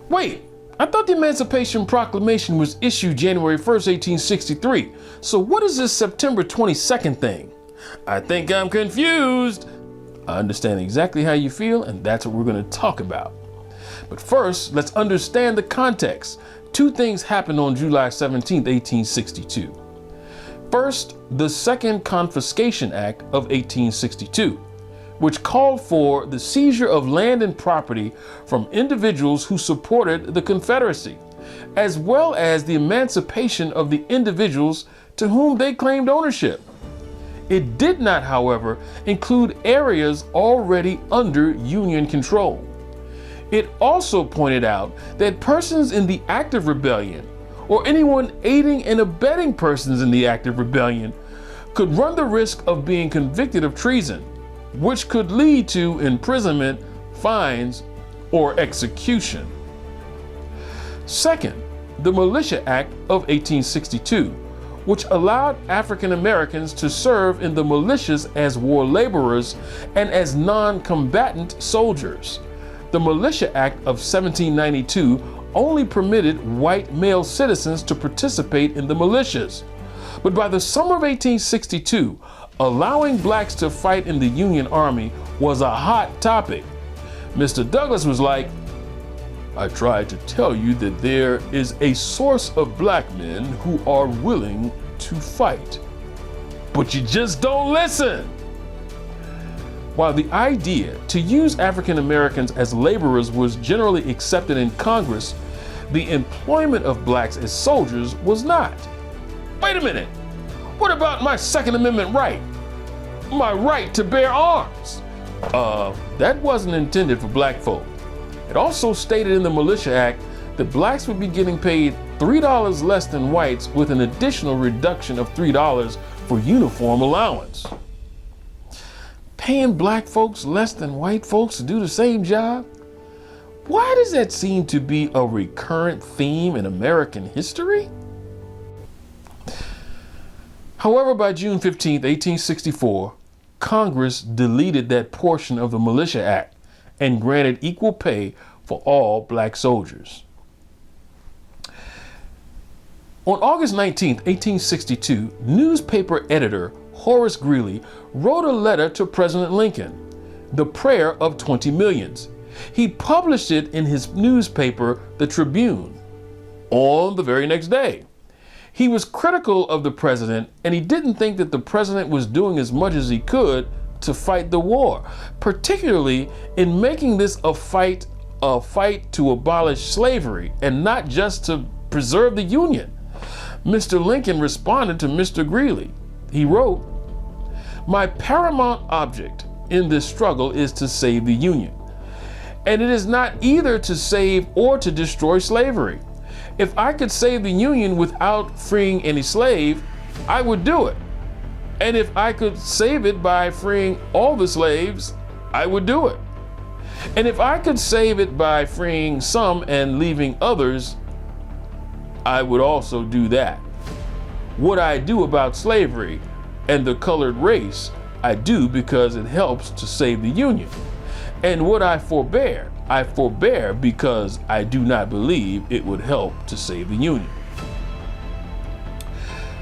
Wait, I thought the Emancipation Proclamation was issued January 1st, 1863. So what is this September 22nd thing? I think I'm confused. I understand exactly how you feel, and that's what we're going to talk about. But first, let's understand the context. Two things happened on July 17, 1862. First, the Second Confiscation Act of 1862, which called for the seizure of land and property from individuals who supported the Confederacy, as well as the emancipation of the individuals to whom they claimed ownership. It did not, however, include areas already under Union control. It also pointed out that persons in the act of rebellion, or anyone aiding and abetting persons in the act of rebellion, could run the risk of being convicted of treason, which could lead to imprisonment, fines, or execution. Second, the Militia Act of 1862, which allowed African Americans to serve in the militias as war laborers and as non-combatant soldiers. The Militia Act of 1792 only permitted white male citizens to participate in the militias. But by the summer of 1862, allowing blacks to fight in the Union Army was a hot topic. Mr. Douglas was like, I tried to tell you that there is a source of black men who are willing to fight, but you just don't listen. While the idea to use African Americans as laborers was generally accepted in Congress, the employment of blacks as soldiers was not. Wait a minute, what about my Second Amendment right? My right to bear arms? That wasn't intended for black folk. It also stated in the Militia Act that blacks would be getting paid $3 less than whites, with an additional reduction of $3 for uniform allowance. Paying black folks less than white folks to do the same job? Why does that seem to be a recurrent theme in American history? However, by June 15, 1864, Congress deleted that portion of the Militia Act and granted equal pay for all black soldiers. On August 19, 1862, newspaper editor Horace Greeley wrote a letter to President Lincoln, The Prayer of 20 Millions. He published it in his newspaper, The Tribune, on the very next day. He was critical of the president, and he didn't think that the president was doing as much as he could to fight the war, particularly in making this a fight to abolish slavery and not just to preserve the Union. Mr. Lincoln responded to Mr. Greeley. He wrote, "My paramount object in this struggle is to save the Union, and it is not either to save or to destroy slavery. If I could save the Union without freeing any slave, I would do it. And if I could save it by freeing all the slaves, I would do it. And if I could save it by freeing some and leaving others, I would also do that. What I do about slavery and the colored race, I do because it helps to save the Union. And what I forbear because I do not believe it would help to save the Union."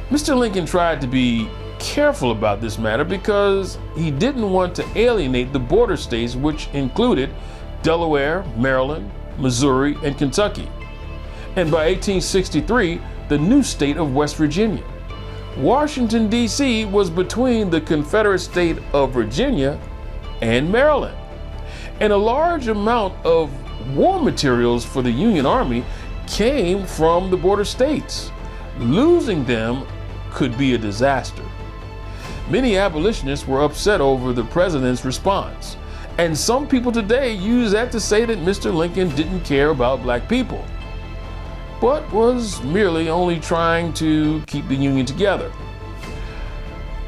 Mr. Lincoln tried to be careful about this matter because he didn't want to alienate the border states, which included Delaware, Maryland, Missouri, and Kentucky, and by 1863, the new state of West Virginia. Washington, D.C. was between the Confederate state of Virginia and Maryland, and a large amount of war materials for the Union Army came from the border states. Losing them could be a disaster. Many abolitionists were upset over the president's response, and some people today use that to say that Mr. Lincoln didn't care about black people, but was merely only trying to keep the Union together.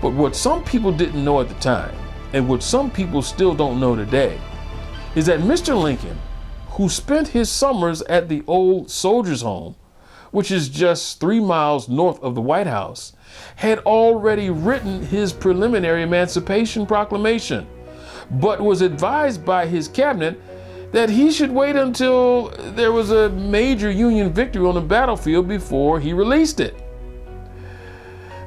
But what some people didn't know at the time, and what some people still don't know today, is that Mr. Lincoln, who spent his summers at the old Soldiers' Home, which is just 3 miles north of the White House, had already written his Preliminary Emancipation Proclamation, but was advised by his cabinet that he should wait until there was a major Union victory on the battlefield before he released it.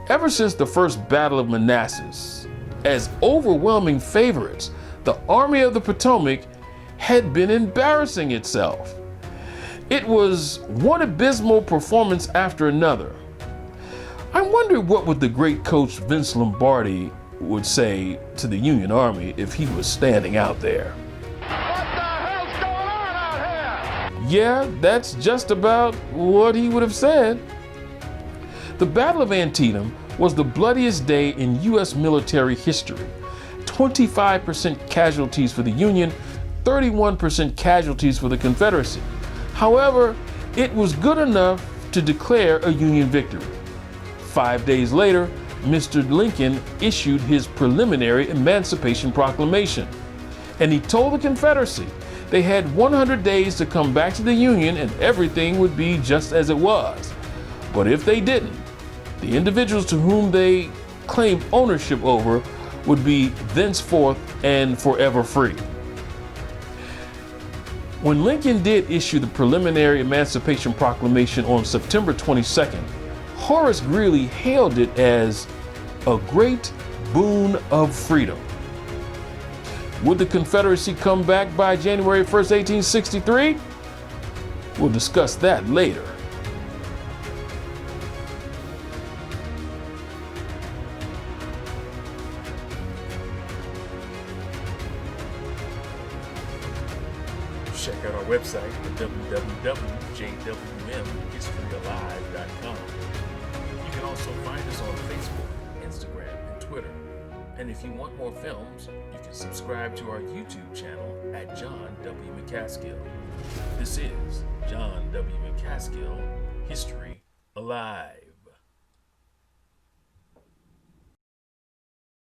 Ever since the First Battle of Manassas, as overwhelming favorites, the Army of the Potomac had been embarrassing itself. It was one abysmal performance after another. I wonder what would the great coach Vince Lombardi would say to the Union Army if he was standing out there. What the hell's going on out here? Yeah, that's just about what he would have said. The Battle of Antietam was the bloodiest day in U.S. military history. 25% casualties for the Union, 31% casualties for the Confederacy. However, it was good enough to declare a Union victory. 5 days later, Mr. Lincoln issued his Preliminary Emancipation Proclamation, and he told the Confederacy they had 100 days to come back to the Union and everything would be just as it was. But if they didn't, the individuals to whom they claimed ownership over would be thenceforth and forever free. When Lincoln did issue the Preliminary Emancipation Proclamation on September 22nd, Horace Greeley hailed it as a great boon of freedom. Would the Confederacy come back by January 1st, 1863? We'll discuss that later. Check out our website at www.jwmhistoryalive.com. You can also find us on Facebook, Instagram, and Twitter. And if you want more films, you can subscribe to our YouTube channel at John W. McCaskill. This is John W. McCaskill, History Alive.